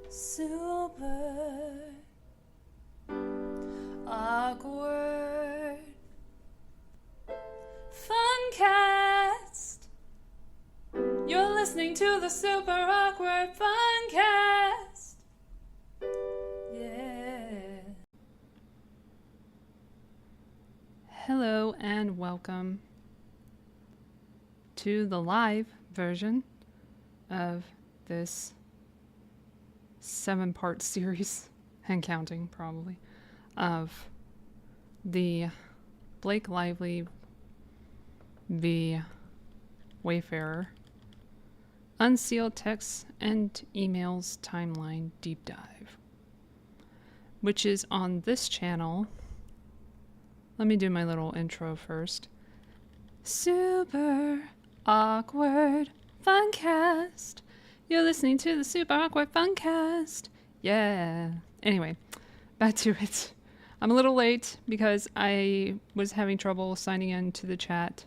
Super awkward Funcast. You're listening to the Super Awkward Funcast. Yeah. Hello and welcome to the live version of this 7-part series, and counting probably, of the Blake Lively v. Wayfarer Unsealed Texts and Emails Timeline Deep Dive, which is on this channel. Let me do my little intro first. Super Awkward Funcast. You're listening to the Super Awkward Funcast. Yeah. Anyway, back to it. I'm a little late because I was having trouble signing into the chat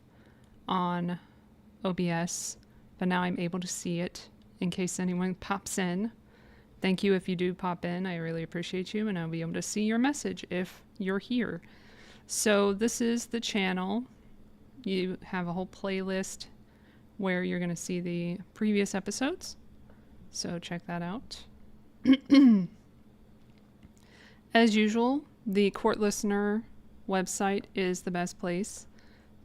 on OBS, but now I'm able to see it in case anyone pops in. Thank you if you do pop in. I really appreciate you, and I'll be able to see your message if you're here. So this is the channel. You have a whole playlist where you're going to see the previous episodes. So check that out. As usual, the Court Listener website is the best place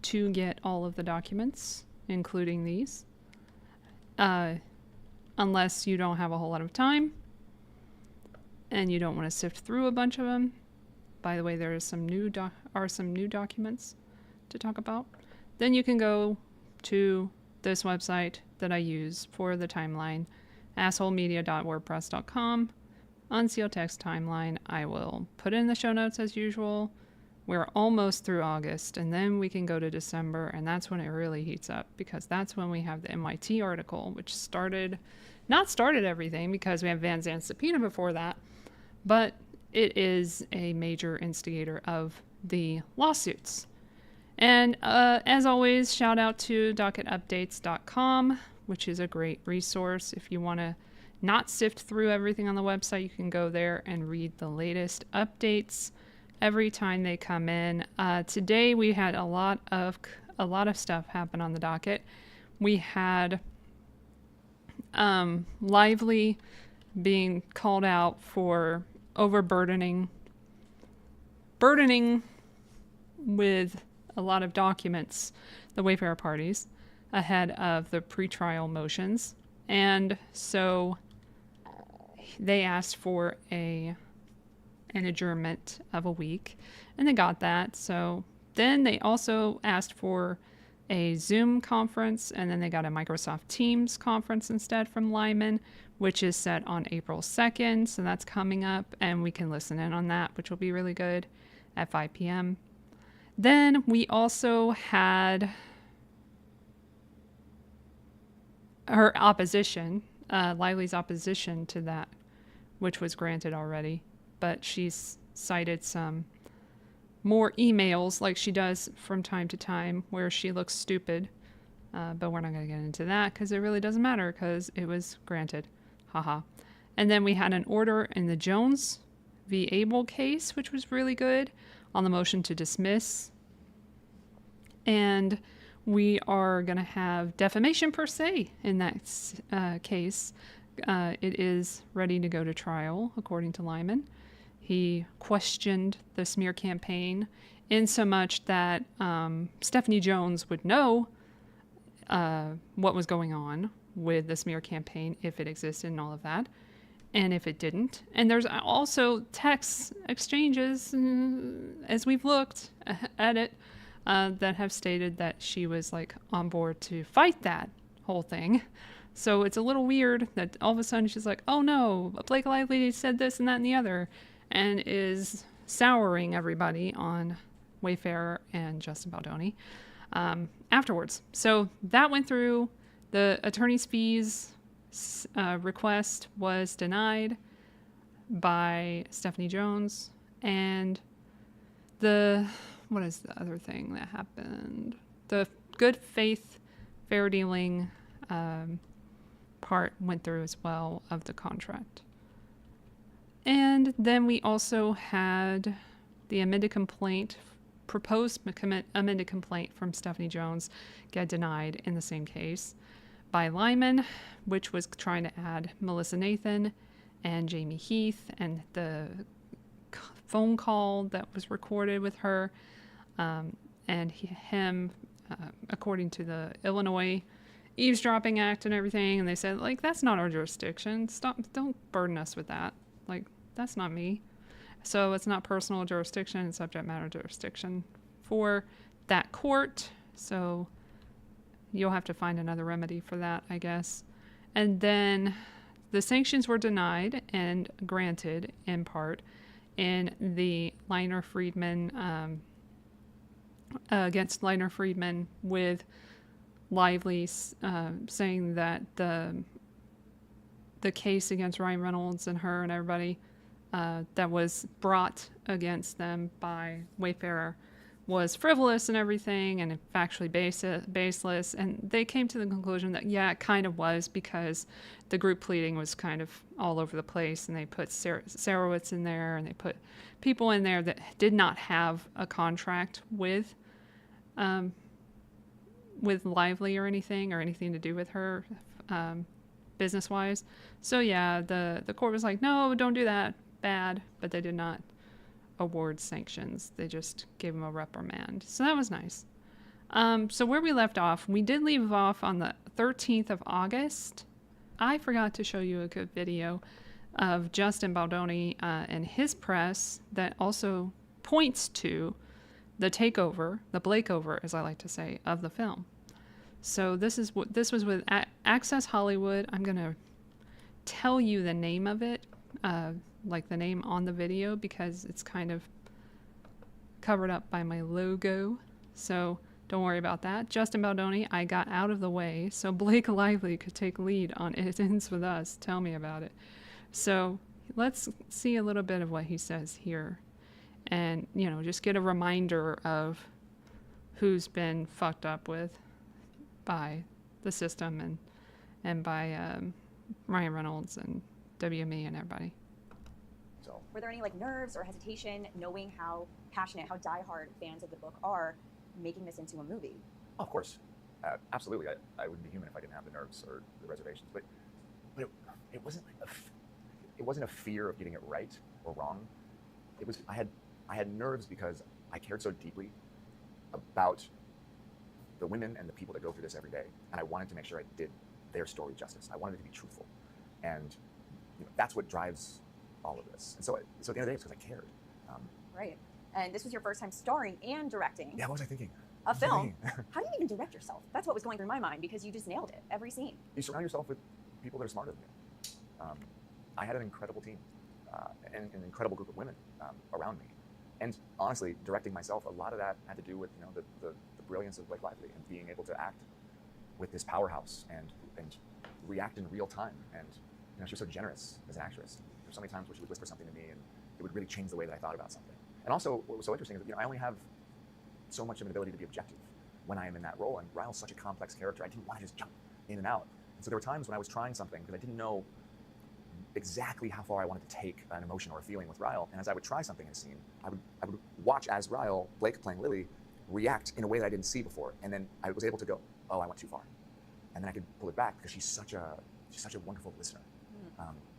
to get all of the documents, including these. Unless you don't have a whole lot of time and you don't want to sift through a bunch of them. By the way, there is some new documents to talk about. Then you can go to this website that I use for the timeline, assholemedia.wordpress.com, Unsealed Text Timeline. I will put in the show notes as usual. We're almost through August, and then we can go to December, and that's when it really heats up, because that's when we have the MIT article, which started everything, because we have Van Zandt's subpoena before that, but it is a major instigator of the lawsuits. And as always, shout out to docketupdates.com, which is a great resource. If you want to not sift through everything on the website, you can go there and read the latest updates every time they come in. Today we had a lot of stuff happen on the docket. We had Lively being called out for burdening with a lot of documents, the Wayfarer parties, ahead of the pretrial motions. And so they asked for an adjournment of a week, and they got that. So then they also asked for a Zoom conference, and then they got a Microsoft Teams conference instead from Lyman, which is set on April 2nd. So that's coming up, and we can listen in on that, which will be really good, at 5 p.m. Then we also had her opposition, Lively's opposition to that, which was granted already, but she's cited some more emails like she does from time to time where she looks stupid, but we're not going to get into that because it really doesn't matter because it was granted. Haha. And then we had an order in the Jones v. Abel case, which was really good, on the motion to dismiss. And we are going to have defamation per se in that case. It is ready to go to trial, according to Lyman. He questioned the smear campaign in so much that Stephanie Jones would know what was going on with the smear campaign, if it existed and all of that, and if it didn't. And there's also text exchanges, as we've looked at it, that have stated that she was like on board to fight that whole thing. So it's a little weird that all of a sudden she's like, oh no, Blake Lively said this and that and the other, and is souring everybody on Wayfarer and Justin Baldoni afterwards. So that went through. The attorney's fees request was denied by Stephanie Jones, and what is the other thing that happened? The good faith, fair dealing part went through as well of the contract. And then we also had the amended complaint, proposed amended complaint from Stephanie Jones get denied in the same case by Lyman, which was trying to add Melissa Nathan and Jamie Heath and the phone call that was recorded with her and him, according to the Illinois Eavesdropping Act and everything. And they said, like, that's not our jurisdiction. Stop, don't burden us with that. Like, that's not me. So it's not personal jurisdiction, it's subject matter jurisdiction for that court. So you'll have to find another remedy for that, I guess. And then the sanctions were denied and granted in part in the Liner Friedman against Liner Friedman, with Lively saying that the case against Ryan Reynolds and her and everybody that was brought against them by Wayfarer was frivolous and everything and factually baseless. And they came to the conclusion that, yeah, it kind of was, because the group pleading was kind of all over the place, and they put Sarowitz in there, and they put people in there that did not have a contract with Lively or anything to do with her business-wise. So yeah, the court was like, no, don't do that, bad. But they did not award sanctions. They just gave him a reprimand. So that was nice. So where we left off, we did leave off on the 13th of August. I forgot to show you a good video of Justin Baldoni and his press that also points to the takeover, the Blakeover, as I like to say, of the film. So this was with Access Hollywood. I'm gonna tell you the name of it, like the name on the video, because it's kind of covered up by my logo. So don't worry about that. Justin Baldoni, I got out of the way so Blake Lively could take lead on It Ends With Us. Tell me about it. So let's see a little bit of what he says here, and just get a reminder of who's been fucked up with by the system and by Ryan Reynolds and WME and everybody. So, were there any nerves or hesitation knowing how passionate, how diehard fans of the book are making this into a movie? Of course, absolutely. I wouldn't be human if I didn't have the nerves or the reservations. But it wasn't it wasn't a fear of getting it right or wrong. It was I had nerves because I cared so deeply about the women and the people that go through this every day, and I wanted to make sure I did their story justice. I wanted it to be truthful, and that's what drives all of this. And so at the end of the day, it's because I cared. Right. And this was your first time starring and directing. Yeah, what was I thinking? A film. How do you even direct yourself? That's what was going through my mind, because you just nailed it every scene. You surround yourself with people that are smarter than you. I had an incredible team and an incredible group of women around me. And honestly, directing myself, a lot of that had to do with the brilliance of Blake Lively and being able to act with this powerhouse and react in real time. And she was so generous as an actress. There's so many times where she would whisper something to me and it would really change the way that I thought about something. And also, what was so interesting is that I only have so much of an ability to be objective when I am in that role. And Ryle's such a complex character. I didn't want to just jump in and out. And so there were times when I was trying something because I didn't know exactly how far I wanted to take an emotion or a feeling with Ryle. And as I would try something in a scene, I would watch as Ryle, Blake playing Lily, react in a way that I didn't see before. And then I was able to go, oh, I went too far. And then I could pull it back because she's such a wonderful listener.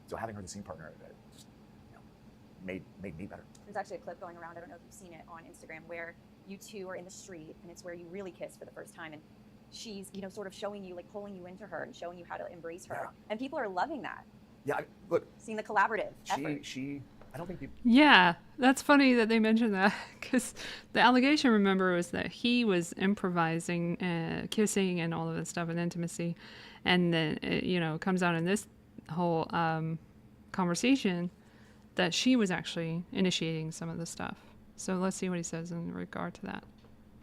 So having her the scene partner just made me better. There's actually a clip going around, I don't know if you've seen it on Instagram, where you two are in the street and it's where you really kiss for the first time, and she's sort of showing you, pulling you into her and showing you how to embrace her. Yeah. And people are loving that. Yeah, look. Seeing the collaborative effort. I don't think people... Yeah, that's funny that they mentioned that, because the allegation, remember, was that he was improvising, kissing and all of that stuff and intimacy. And then, it comes out in this whole conversation that she was actually initiating some of the stuff. So let's see what he says in regard to that.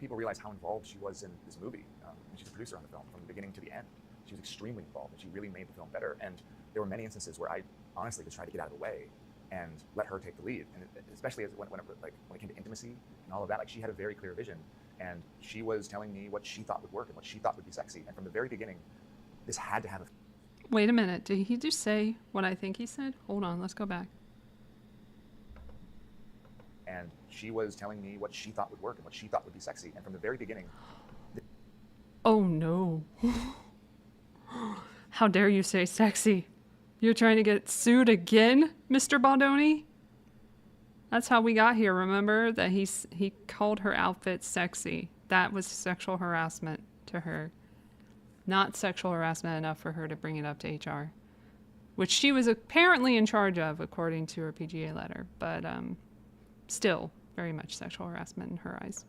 People realize how involved she was in this movie. And she's a producer on the film from the beginning to the end. She was extremely involved, and she really made the film better. And there were many instances where I honestly just tried to get out of the way and let her take the lead. And especially when it came to intimacy and all of that, she had a very clear vision, and she was telling me what she thought would work and what she thought would be sexy. And from the very beginning, this had to have a... Wait a minute, did he just say what I think he said? Hold on, let's go back. And she was telling me what she thought would work and what she thought would be sexy. And from the very beginning, Oh no. How dare you say sexy? You're trying to get sued again, Mr. Baldoni? That's how we got here, remember? That he called her outfit sexy. That was sexual harassment to her. Not sexual harassment enough for her to bring it up to HR. Which she was apparently in charge of, according to her PGA letter. But still, very much sexual harassment in her eyes.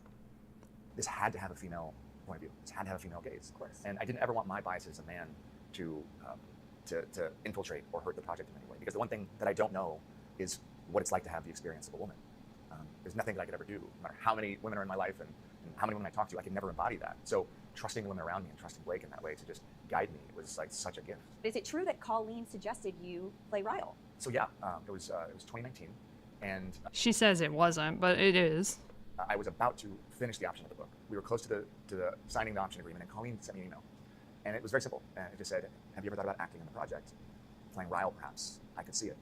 this had to have a female point of view. This had to have a female gaze. Of course. And I didn't ever want my bias as a man to infiltrate or hurt the project in any way. Because the one thing that I don't know is what it's like to have the experience of a woman. There's nothing that I could ever do, no matter how many women are in my life and how many women I talk to, I could never embody that. So trusting the women around me and trusting Blake in that way to just guide me was like such a gift. Is it true that Colleen suggested you play Ryle? So yeah, it was 2019, and She says it wasn't, but it is. I was about to finish the option of the book. We were close to the signing the option agreement, and Colleen sent me an email, and it was very simple. And it just said, "Have you ever thought about acting in the project, playing Ryle perhaps? I could see it."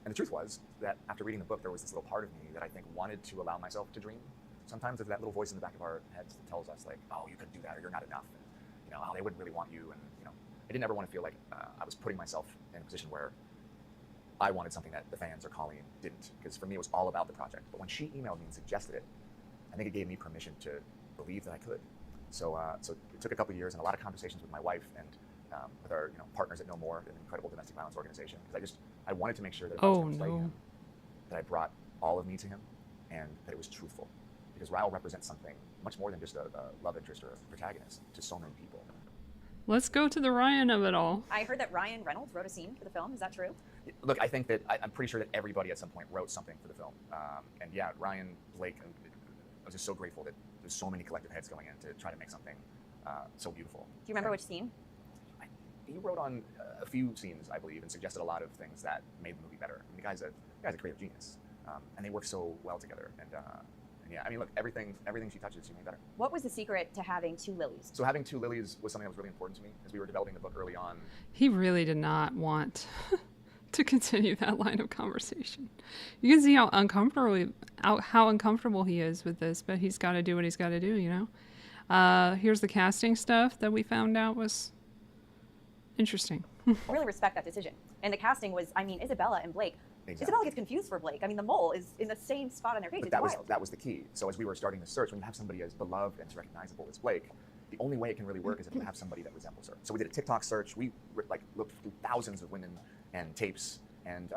And the truth was that after reading the book, there was this little part of me that I think wanted to allow myself to dream. Sometimes there's that little voice in the back of our heads that tells us like, "Oh, you couldn't do that, or you're not enough," and "Oh, they wouldn't really want you." And I didn't ever want to feel like I was putting myself in a position where I wanted something that the fans or Colleen didn't, because for me it was all about the project. But when she emailed me and suggested it, I think it gave me permission to believe that I could. So it took a couple of years and a lot of conversations with my wife and with our partners at No More, an incredible domestic violence organization, because I wanted to make sure that if I was going to play him, that I brought all of me to him and that it was truthful, because Ryle represents something much more than just a love interest or a protagonist to so many people. Let's go to the Ryan of it all. I heard that Ryan Reynolds wrote a scene for the film. Is that true? Look, I think that I'm pretty sure that everybody at some point wrote something for the film. And yeah, Ryan, Blake, I was just so grateful that there's so many collective heads going in to try to make something so beautiful. Do you remember which scene? He wrote on a few scenes, I believe, and suggested a lot of things that made the movie better. I mean, the guy's a creative genius, and they work so well together. And yeah, I mean, look, everything she touches, she made better. What was the secret to having two Lilies? So having two Lilies was something that was really important to me as we were developing the book early on. He really did not want to continue that line of conversation. You can see how uncomfortable he is with this, but he's got to do what he's got to do, Here's the casting stuff that we found out was interesting. I really respect that decision. And the casting was, Isabella and Blake. Exactly. Isabella gets confused for Blake. I mean, the mole is in the same spot on their face. But that was the key. So as we were starting the search, when you have somebody as beloved and as recognizable as Blake, the only way it can really work is if you have somebody that resembles her. So we did a TikTok search. We looked through thousands of women and tapes, and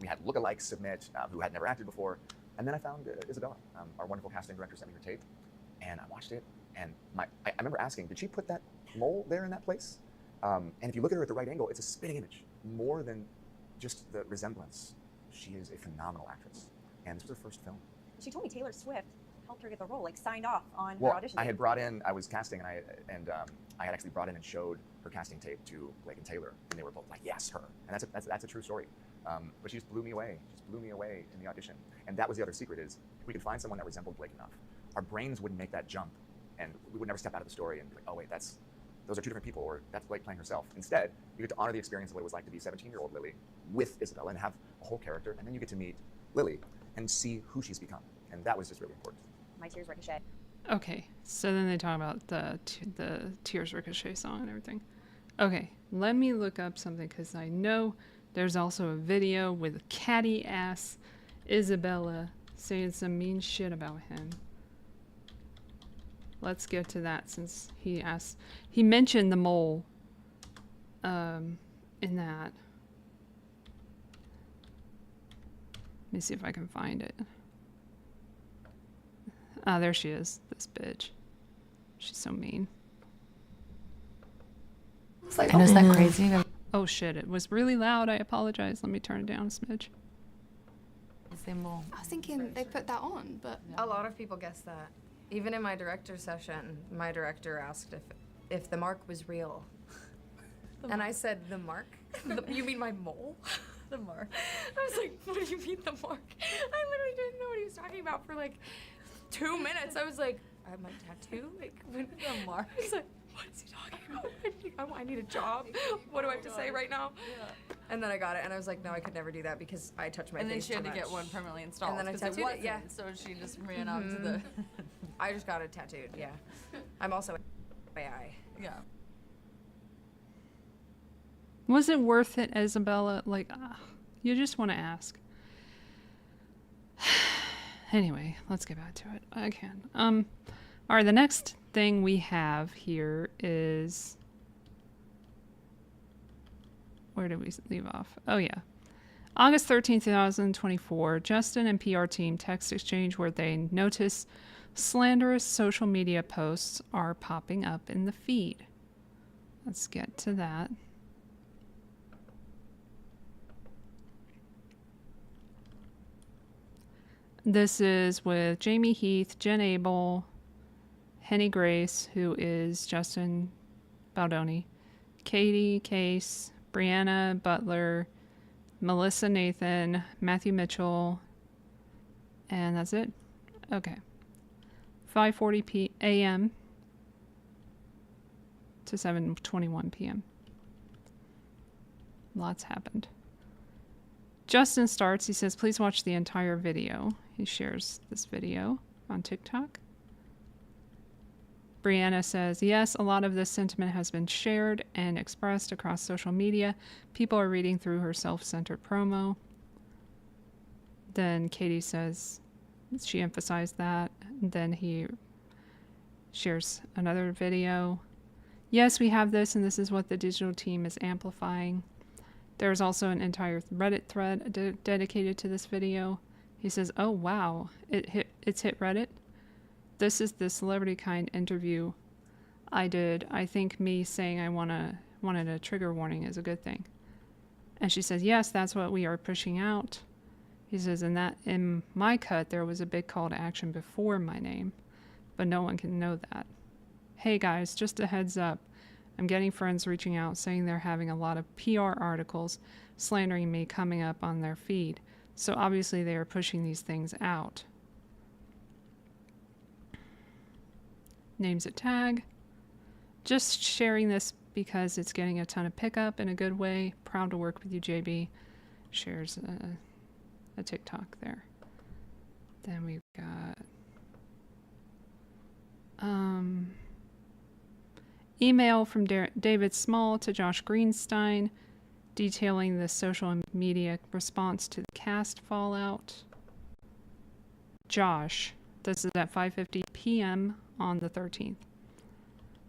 we had lookalikes submit who had never acted before. And then I found Isabella. Our wonderful casting director sent me her tape, and I watched it. And I remember asking, did she put that mole there in that place? And if you look at her at the right angle, it's a spitting image. More than just the resemblance, she is a phenomenal actress. And this was her first film. She told me Taylor Swift helped her get the role, signed off on her audition. I was casting, and I had actually brought in and showed her casting tape to Blake and Taylor, and they were both like, yes, her. And that's a true story. But she just blew me away. She just blew me away in the audition. And that was the other secret, is if we could find someone that resembled Blake enough, our brains wouldn't make that jump, and we would never step out of the story and be like, oh wait, those are two different people, or that's Blake playing herself. Instead, you get to honor the experience of what it was like to be 17-year-old Lily with Isabella and have a whole character, and then you get to meet Lily and see who she's become. And that was just really important. My Tears Ricochet. Okay, so then they talk about the Tears Ricochet song and everything. Okay, let me look up something, because I know there's also a video with catty ass Isabella saying some mean shit about him. Let's get to that, since he mentioned the mole in that. Let me see if I can find it. Ah, there she is, this bitch. She's so mean. And is that crazy? Oh shit, it was really loud. I apologize. Let me turn it down a smidge. I was thinking they put that on, but A lot of people guessed that. Even in my director session, my director asked if the mark was real. And I said, the mark? You mean my mole? The mark. I was like, what do you mean the mark? I literally didn't know what he was talking about for like 2 minutes. I was like, I have my tattoo? Like, when the mark? I was like, what is he talking about? I need a job. What do I have to say right now? And then I got it, and I was like, no, I could never do that because I touch my And then face she had too to get much. one permanently installed. And then I 'cause tattooed it, wasn't, yeah. So she just ran out to the. I just got it tattooed, yeah. I'm also AI. Yeah. Was it worth it, Isabella? Like, you just want to ask. Anyway, let's get back to it. I can. All right, the next thing we have here is... Where did we leave off? Oh, yeah. August 13th, 2024, Justin and PR team text exchange where they notice slanderous social media posts are popping up in the feed. Let's get to that. This is with Jamie Heath, Jen Abel, Henny Grace, who is Justin Baldoni, Katie Case, Brianna Butler, Melissa Nathan, Matthew Mitchell, and that's it. Okay. 5:40 a.m. to 7:21 p.m. Lots happened. Justin starts. He says, please watch the entire video. He shares this video on TikTok. Brianna says, yes, a lot of this sentiment has been shared and expressed across social media. People are reading through her self-centered promo. Then Katie says, she emphasized that. And then he shares another video. Yes, we have this, and this is what the digital team is amplifying. There's also an entire Reddit thread dedicated to this video. He says, oh, wow, it's hit Reddit. This is the celebrity kind interview I did. I think me saying I wanted a trigger warning is a good thing. And she says, yes, that's what we are pushing out. He says, and that in my cut, there was a big call to action before my name, but no one can know that. Hey guys, just a heads up. I'm getting friends reaching out saying they're having a lot of PR articles slandering me coming up on their feed. So obviously they are pushing these things out. Names at tag. Just sharing this because it's getting a ton of pickup in a good way. Proud to work with you, JB. Shares a TikTok there. Then we've got email from David Small to Josh Greenstein detailing the social media response to the cast fallout. Josh, this is at 5:50 p.m. on the 13th.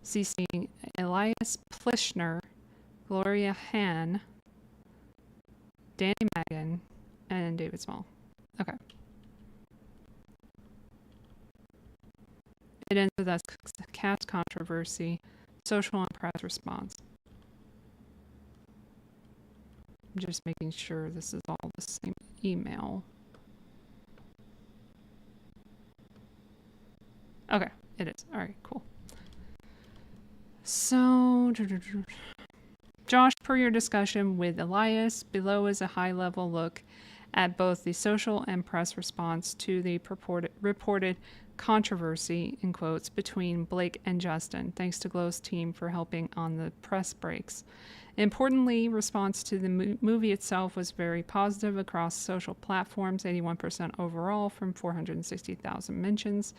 CCing Elias Plishner, Gloria Han, Danny Magan, and David Small. Okay. It ends with us cast controversy, social and press response. I'm just making sure this is all the same email. Okay, it is. All right, cool. So, Josh, per your discussion with Elias, below is a high-level look at both the social and press response to the reported controversy, in quotes, between Blake and Justin. Thanks to Glow's team for helping on the press breaks. Importantly, response to the movie itself was very positive across social platforms, 81% overall from 460,000 mentions,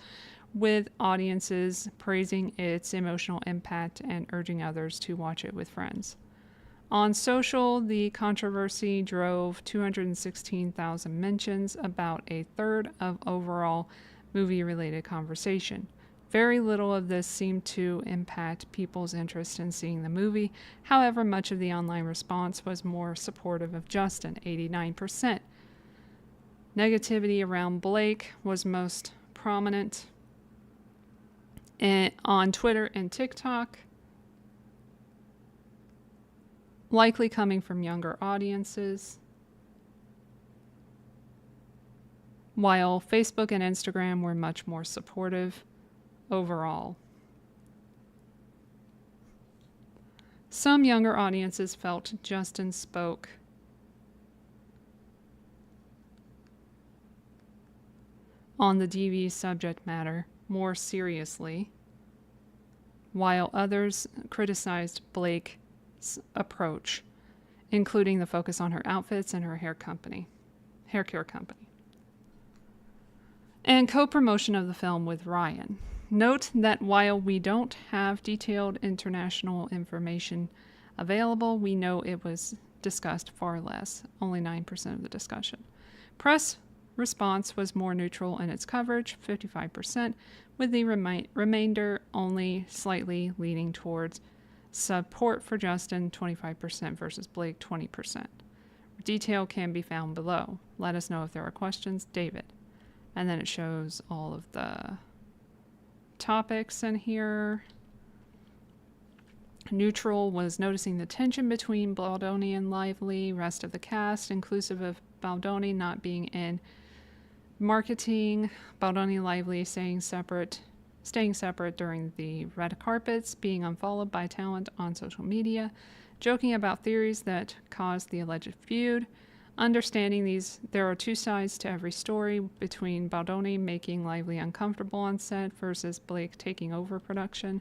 with audiences praising its emotional impact and urging others to watch it with friends. On social, the controversy drove 216,000 mentions, about a third of overall movie-related conversation. Very little of this seemed to impact people's interest in seeing the movie. However, much of the online response was more supportive of Justin, 89%. Negativity around Blake was most prominent on Twitter and TikTok, likely coming from younger audiences, while Facebook and Instagram were much more supportive overall. Some younger audiences felt Justin spoke on the DV subject matter more seriously, while others criticized Blake's approach, including the focus on her outfits and her hair care company. And co-promotion of the film with Ryan. Note that while we don't have detailed international information available, we know it was discussed far less, only 9% of the discussion. Press response was more neutral in its coverage, 55%, with the remainder only slightly leaning towards support for Justin, 25% versus Blake, 20%. Detail can be found below. Let us know if there are questions. David. And then it shows all of the topics in here. Neutral was noticing the tension between Baldoni and Lively. Rest of the cast, inclusive of Baldoni not being in marketing. Baldoni and Lively staying separate during the red carpets, being unfollowed by talent on social media, joking about theories that caused the alleged feud. Understanding there are two sides to every story, between Baldoni making Lively uncomfortable on set versus Blake taking over production.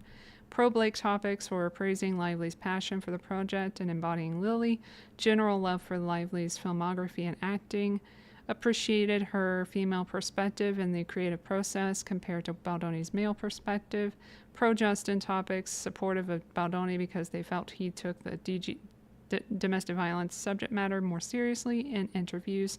Pro-Blake topics were praising Lively's passion for the project and embodying Lily, general love for Lively's filmography and acting, appreciated her female perspective in the creative process compared to Baldoni's male perspective. Pro-Justin topics, supportive of Baldoni because they felt he took the domestic violence subject matter more seriously in interviews.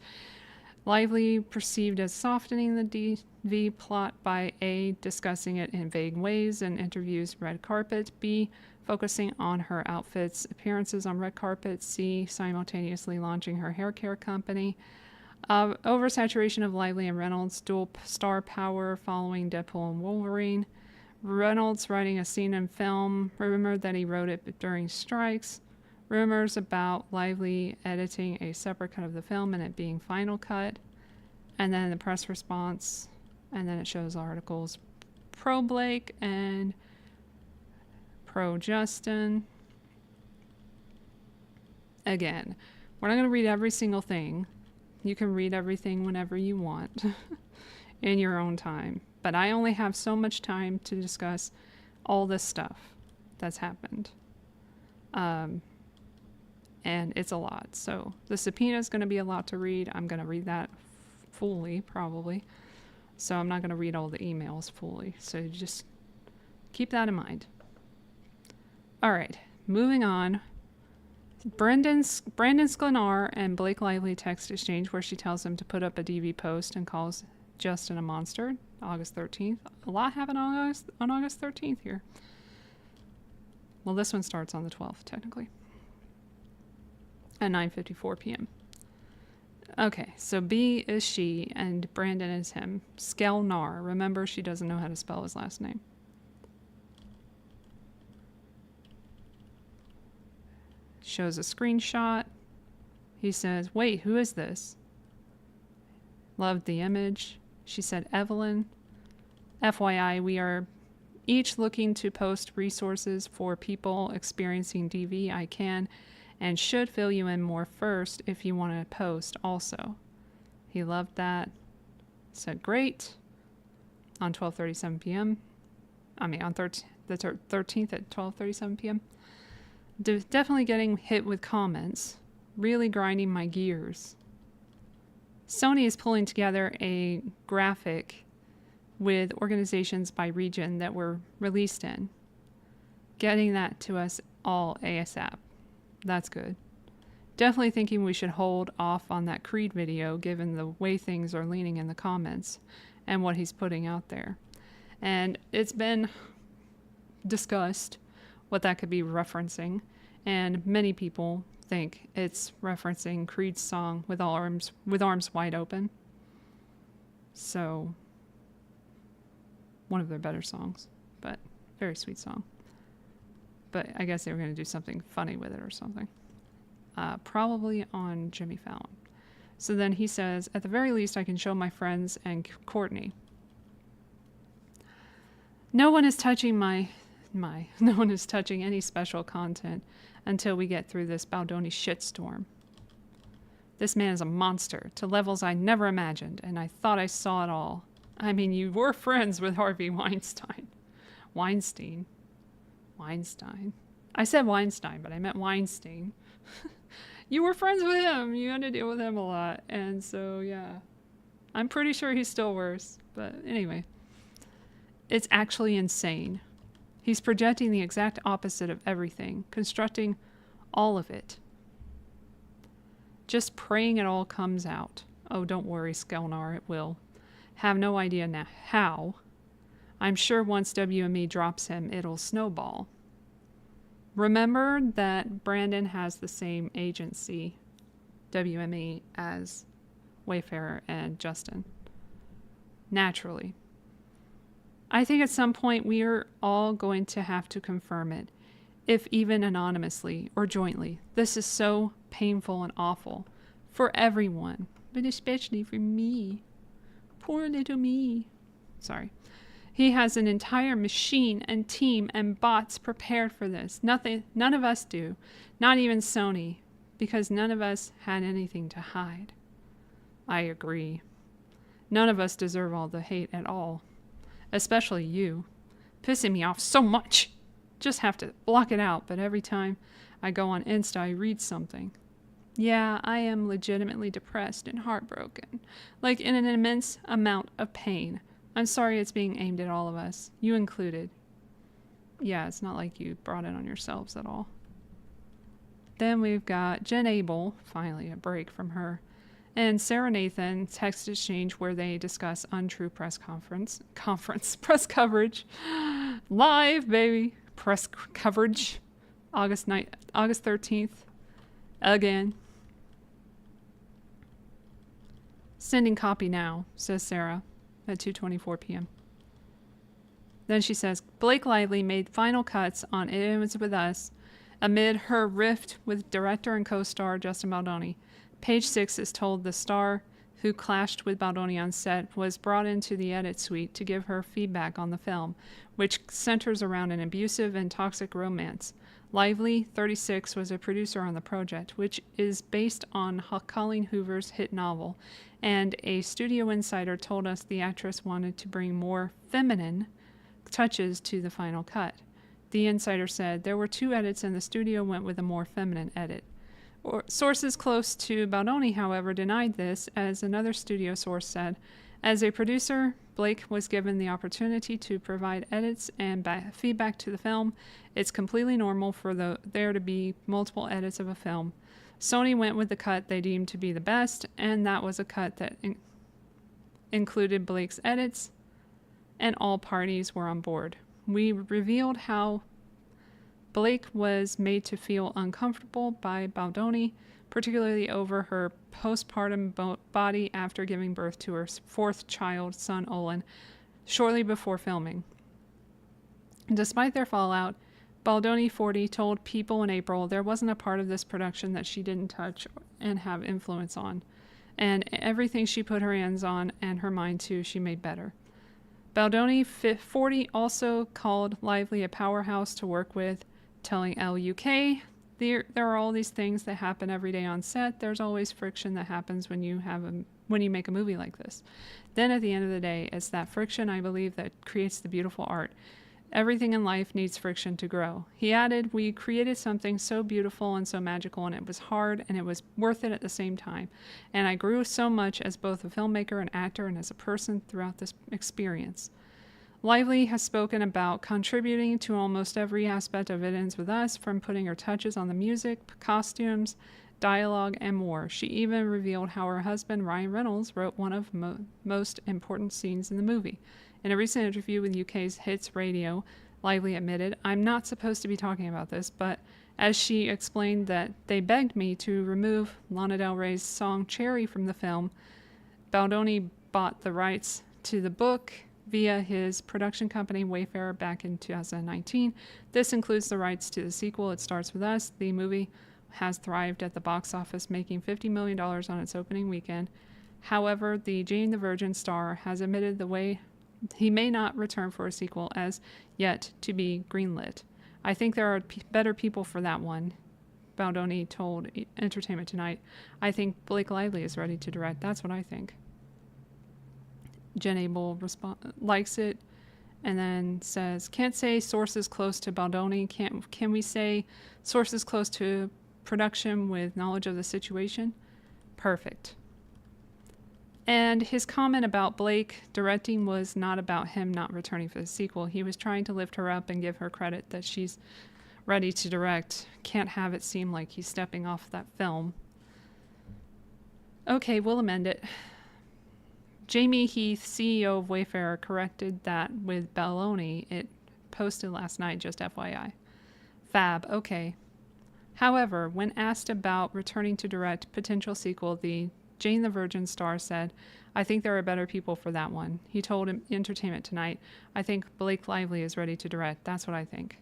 Lively perceived as softening the DV plot by A, discussing it in vague ways in interviews red carpet, B, focusing on her outfits, appearances on red carpet, C, simultaneously launching her hair care company. Oversaturation of Lively and Reynolds, dual star power following Deadpool and Wolverine. Reynolds writing a scene in film, rumored that he wrote it during strikes. Rumors about Lively editing a separate cut of the film and it being final cut. And then the press response. And then it shows articles pro-Blake and pro-Justin. Again, we're not going to read every single thing. You can read everything whenever you want in your own time. But I only have so much time to discuss all this stuff that's happened. And it's a lot. So the subpoena is going to be a lot to read. I'm going to read that fully, probably. So I'm not going to read all the emails fully. So just keep that in mind. All right, moving on. Brandon Sklenar and Blake Lively text exchange where she tells him to put up a DV post and calls Justin a monster. August 13th. A lot happened on August 13th here. Well, this one starts on the 12th, technically. At 9:54 p.m. Okay, so B is she and Brandon is him. Sklenar. Remember, she doesn't know how to spell his last name. Shows a screenshot. He says, wait, who is this? Loved the image. She said, Evelyn. FYI, we are each looking to post resources for people experiencing DV. I can and should fill you in more first if you want to post also. He loved that. Said, great. On 12:37 p.m. I mean, on the 13th at 12:37 p.m. Definitely getting hit with comments. Really grinding my gears. Sony is pulling together a graphic with organizations by region that were released in. Getting that to us all ASAP. That's good. Definitely thinking we should hold off on that Creed video given the way things are leaning in the comments and what he's putting out there. And it's been discussed what that could be referencing, and many people think it's referencing Creed's song with arms wide open. So, one of their better songs, but very sweet song. But I guess they were going to do something funny with it or something. Probably on Jimmy Fallon. So then he says, at the very least, I can show my friends and Courtney. No one is touching no one is touching any special content until we get through this Baldoni shitstorm. This man is a monster to levels I never imagined, and I thought I saw it all. I mean, you were friends with Harvey Weinstein. Weinstein. I said Weinstein, but I meant Weinstein. You were friends with him. You had to deal with him a lot. And so, yeah. I'm pretty sure he's still worse. But anyway. It's actually insane. He's projecting the exact opposite of everything. Constructing all of it. Just praying it all comes out. Oh, don't worry, Skelnar, it will. Have no idea now how. I'm sure once WME drops him, it'll snowball. Remember that Brandon has the same agency, WME, as Wayfarer and Justin. Naturally. I think at some point we are all going to have to confirm it, if even anonymously or jointly. This is so painful and awful for everyone, but especially for me. Poor little me. Sorry. He has an entire machine and team and bots prepared for this. None of us do. Not even Sony, because none of us had anything to hide. I agree. None of us deserve all the hate at all. Especially you. Pissing me off so much. Just have to block it out, but every time I go on Insta, I read something. Yeah, I am legitimately depressed and heartbroken. Like in an immense amount of pain. I'm sorry it's being aimed at all of us. You included. Yeah, it's not like you brought it on yourselves at all. Then we've got Jen Abel, finally a break from her, and Sarah Nathan text exchange where they discuss untrue press coverage. Live, baby. Press coverage. August 13th. Again. Sending copy now, says Sarah at 2:24 p.m. Then she says, Blake Lively made final cuts on It Was With Us amid her rift with director and co-star Justin Baldoni. Page 6 is told the star who clashed with Baldoni on set was brought into the edit suite to give her feedback on the film, which centers around an abusive and toxic romance. Lively, 36, was a producer on the project, which is based on Colleen Hoover's hit novel, and a studio insider told us the actress wanted to bring more feminine touches to the final cut. The insider said there were 2 edits and the studio went with a more feminine edit. Sources close to Baldoni, however, denied this, as another studio source said, as a producer, Blake was given the opportunity to provide edits and feedback to the film. It's completely normal for there to be multiple edits of a film. Sony went with the cut they deemed to be the best, and that was a cut that included Blake's edits, and all parties were on board. We revealed how Blake was made to feel uncomfortable by Baldoni, particularly over her postpartum body after giving birth to her 4th child, son Olin, shortly before filming. Despite their fallout, Baldoni, 40, told People in April there wasn't a part of this production that she didn't touch and have influence on, and everything she put her hands on and her mind to, she made better. Baldoni, 40, also called Lively a powerhouse to work with, telling Elle UK, there are all these things that happen every day on set. There's always friction that happens when you make a movie like this. Then at the end of the day, it's that friction, I believe, that creates the beautiful art. Everything in life needs friction to grow. He added, we created something so beautiful and so magical, and it was hard and it was worth it at the same time. And I grew so much as both a filmmaker, an actor, and as a person throughout this experience. Lively has spoken about contributing to almost every aspect of It Ends With Us, from putting her touches on the music, costumes, dialogue, and more. She even revealed how her husband, Ryan Reynolds, wrote one of most important scenes in the movie. In a recent interview with UK's Hits Radio, Lively admitted, I'm not supposed to be talking about this, but as she explained that they begged me to remove Lana Del Rey's song Cherry from the film, Baldoni bought the rights to the book via his production company Wayfarer back in 2019. This includes the rights to the sequel, It Starts With Us. The movie has thrived at the box office, making $50 million on its opening weekend. However, the Jane the Virgin star has admitted he may not return for a sequel as yet to be greenlit. I think there are better people for that one, Baldoni told Entertainment Tonight. I think Blake Lively is ready to direct. That's what I think. Jen Abel likes it and then says, can't say sources close to Baldoni. Can we say sources close to production with knowledge of the situation. Perfect. And his comment about Blake directing was not about him not returning for the sequel. He was trying to lift her up and give her credit that she's ready to direct. Can't have it seem like he's stepping off that film. Okay, we'll amend it. Jamie Heath, CEO of Wayfarer, corrected that with Baldoni. It posted last night, just FYI. Fab, okay. However, when asked about returning to direct potential sequel, the Jane the Virgin star said, I think there are better people for that one. He told Entertainment Tonight, I think Blake Lively is ready to direct. That's what I think.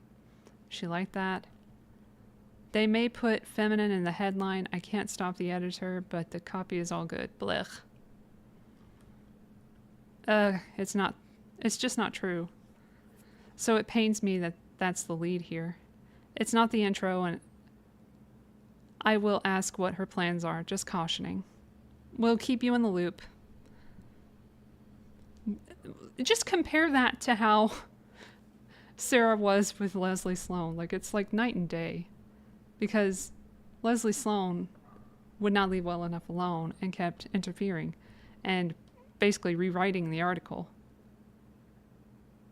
She liked that. They may put feminine in the headline. I can't stop the editor, but the copy is all good. Blech. It's just not true. So it pains me that that's the lead here. It's not the intro, and I will ask what her plans are, just cautioning. We'll keep you in the loop. Just compare that to how Sarah was with Leslie Sloan. Like, it's like night and day. Because Leslie Sloan would not leave well enough alone and kept interfering and basically rewriting the article.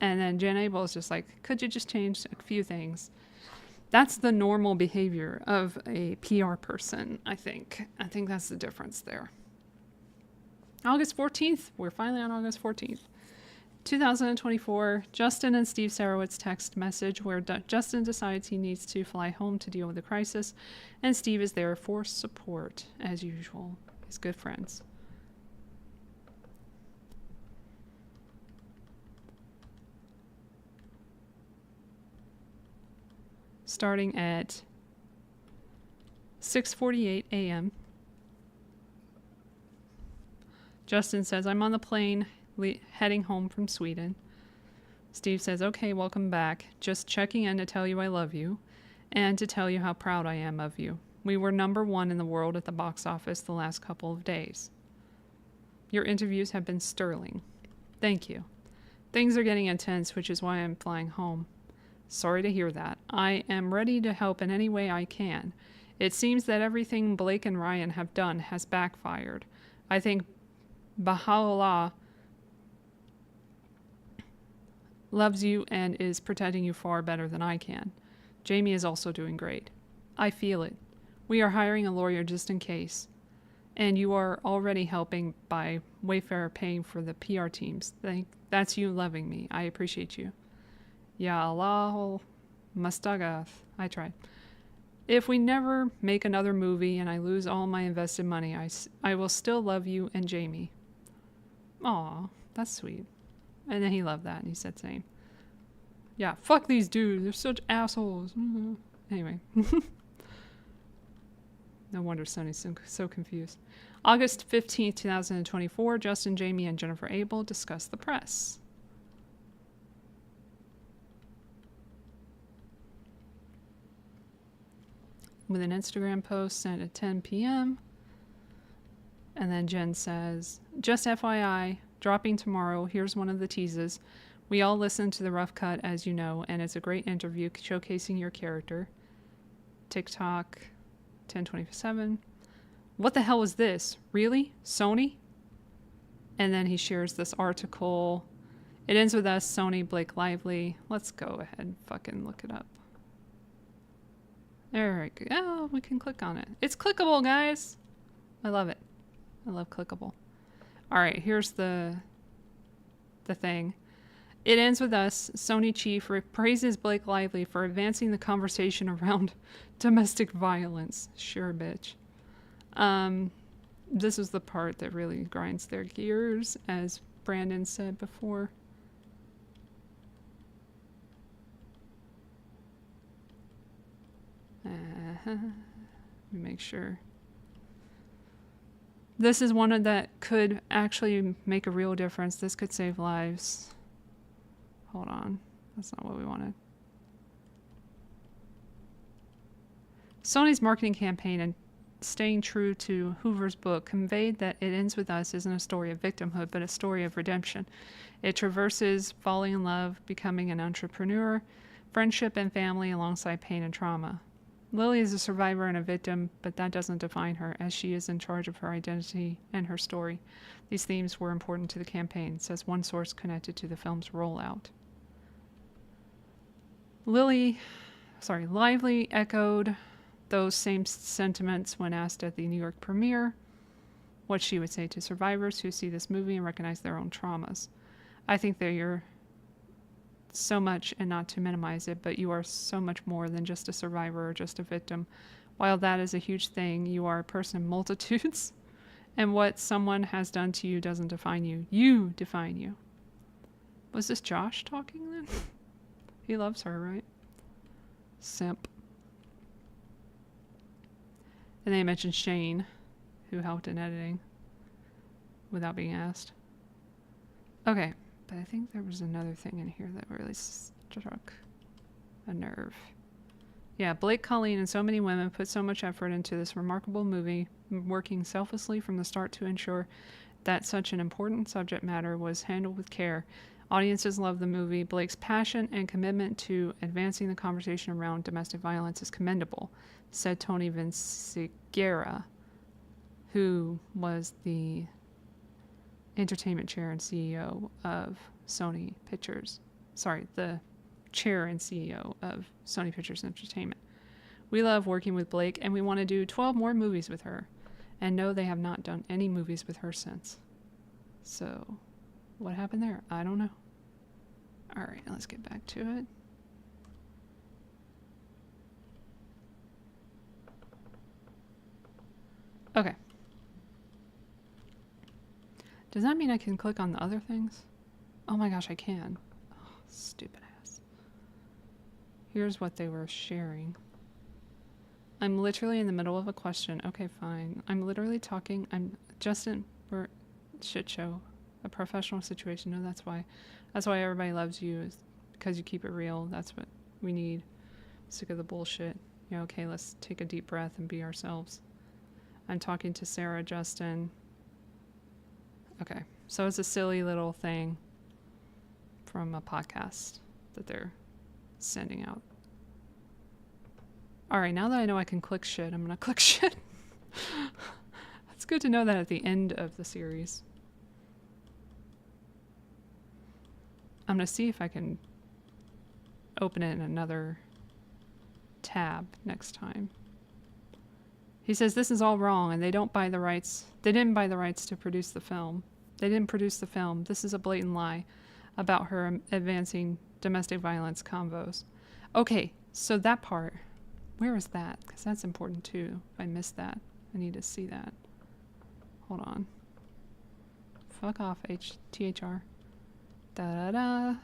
And then Jen Abel is just like, could you just change a few things? That's the normal behavior of a PR person, I think. I think that's the difference there. August 14th. We're finally on August 14th. 2024, Justin and Steve Sarowitz text message where Justin decides he needs to fly home to deal with the crisis, and Steve is there for support, as usual. His good friends. Starting at 6:48 a.m. Justin says, I'm on the plane heading home from Sweden. Steve says, okay, welcome back. Just checking in to tell you I love you and to tell you how proud I am of you. We were #1 in the world at the box office the last couple of days. Your interviews have been sterling. Thank you. Things are getting intense, which is why I'm flying home. Sorry to hear that. I am ready to help in any way I can. It seems that everything Blake and Ryan have done has backfired. I think Baha'u'llah loves you and is protecting you far better than I can. Jamie is also doing great. I feel it. We are hiring a lawyer just in case. And you are already helping by Wayfarer paying for the PR teams. That's you loving me. I appreciate you. Ya Allah Mastagath. I tried. If we never make another movie and I lose all my invested money, I will still love you and Jamie. Aw, that's sweet. And then he loved that and he said same. Yeah, fuck these dudes. They're such assholes. Mm-hmm. Anyway. No wonder Sonny's so confused. August 15th, 2024, Justin, Jamie, and Jennifer Abel discuss the press. With an Instagram post sent at 10 p.m. And then Jen says, just FYI, dropping tomorrow. Here's one of the teases. We all listened to the rough cut, as you know, and it's a great interview showcasing your character. TikTok, 1027. What the hell was this? Really? Sony? And then he shares this article. It ends with us, Sony, Blake Lively. Let's go ahead and fucking look it up. There we go. Oh, we can click on it. It's clickable, guys. I love it. I love clickable. All right, here's the thing. It ends with us, Sony chief praises Blake Lively for advancing the conversation around domestic violence. Sure, bitch. This is the part that really grinds their gears, as Brandon said before. Let me make sure. This is one that could actually make a real difference. This could save lives. Hold on. That's not what we wanted. Sony's marketing campaign and staying true to Hoover's book conveyed that It Ends With Us isn't a story of victimhood, but a story of redemption. It traverses falling in love, becoming an entrepreneur, friendship and family alongside pain and trauma. Lily is a survivor and a victim, but that doesn't define her, as she is in charge of her identity and her story. These themes were important to the campaign, says one source connected to the film's rollout. Lively echoed those same sentiments when asked at the New York premiere what she would say to survivors who see this movie and recognize their own traumas. I think that you're so much, and not to minimize it, but you are so much more than just a survivor or just a victim. While that is a huge thing, you are a person of multitudes, and what someone has done to you doesn't define you. You define you. Was this Josh talking then? He loves her, right? Simp. And they mentioned Shane, who helped in editing without being asked. Okay, but I think there was another thing in here that really struck a nerve. Yeah, Blake, Colleen, and so many women put so much effort into this remarkable movie, working selflessly from the start to ensure that such an important subject matter was handled with care. Audiences love the movie. Blake's passion and commitment to advancing the conversation around domestic violence is commendable, said Tony Vinciguerra, who was the entertainment chair and CEO of Sony Pictures. Sorry, the chair and CEO of Sony Pictures Entertainment. We love working with Blake, and we want to do 12 more movies with her. And no, they have not done any movies with her since. So, what happened there? I don't know. Alright, let's get back to it. Okay. Does that mean I can click on the other things? Oh my gosh, I can. Oh, stupid ass. Here's what they were sharing. I'm literally in the middle of a question. Okay, fine. I'm literally talking. Justin, we're shit show. A professional situation. No, that's why. That's why everybody loves you, is because you keep it real. That's what we need. Sick of the bullshit. Yeah, okay, let's take a deep breath and be ourselves. I'm talking to Sarah, Justin. Okay, so it's a silly little thing from a podcast that they're sending out. Alright, now that I know I can click shit, I'm gonna click shit. It's good to know that at the end of the series. I'm gonna see if I can open it in another tab next time. He says this is all wrong and they don't buy the rights. They didn't buy the rights to produce the film. They didn't produce the film. This is a blatant lie about her advancing domestic violence convos. Okay, so that part, where is that? Because that's important too. If I missed that, I need to see that. Hold on. Fuck off, THR. Da-da-da.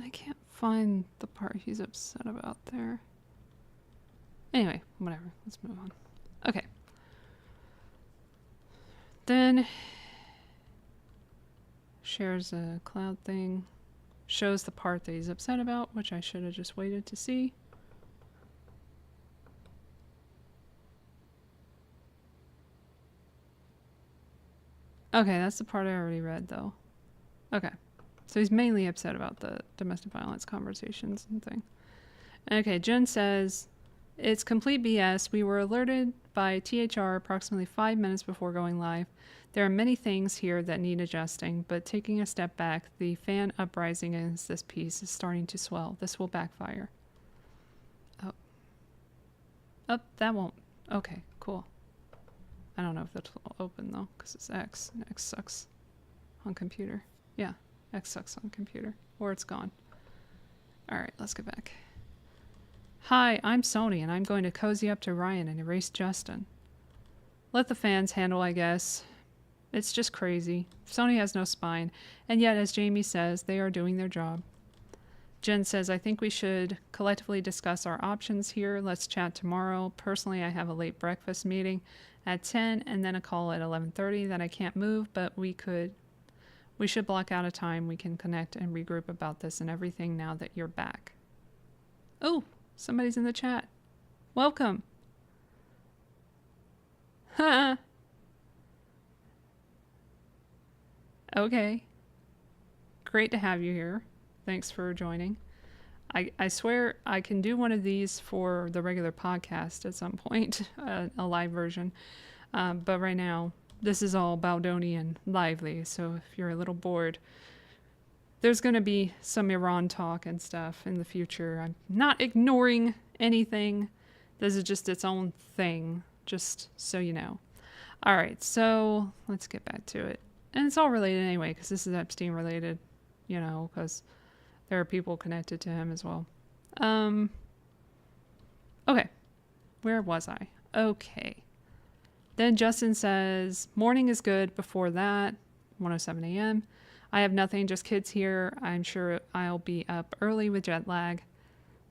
I can't find the part he's upset about there. Anyway, whatever. Let's move on. Okay. Then shares a cloud thing. Shows the part that he's upset about, which I should have just waited to see. Okay, that's the part I already read, though. Okay. So he's mainly upset about the domestic violence conversations and thing. Okay, Jen says, it's complete BS. We were alerted by THR approximately 5 minutes before going live. There are many things here that need adjusting, but taking a step back, the fan uprising against this piece is starting to swell. This will backfire. Oh. Oh, that won't. Okay, cool. I don't know if that's open though, because it's X, and X sucks on computer. Yeah. X sucks on computer. Or it's gone. Alright, let's get back. Hi, I'm Sony, and I'm going to cozy up to Ryan and erase Justin. Let the fans handle, I guess. It's just crazy. Sony has no spine, and yet, as Jamie says, they are doing their job. Jen says, I think we should collectively discuss our options here. Let's chat tomorrow. Personally, I have a late breakfast meeting at 10 and then a call at 11:30 that I can't move, but we should block out a time we can connect and regroup about this and everything now that you're back. Oh, somebody's in the chat. Welcome. Ha. Okay. Great to have you here. Thanks for joining. I swear I can do one of these for the regular podcast at some point, a live version. But right now, this is all Baldoni and lively, so if you're a little bored, there's going to be some Iran talk and stuff in the future. I'm not ignoring anything. This is just its own thing, just so you know. All right, so let's get back to it. And it's all related anyway, because this is Epstein related, you know, because there are people connected to him as well. Okay, where was I? Okay. Then Justin says, morning is good. Before that, 1:07 a.m. I have nothing, just kids here. I'm sure I'll be up early with jet lag.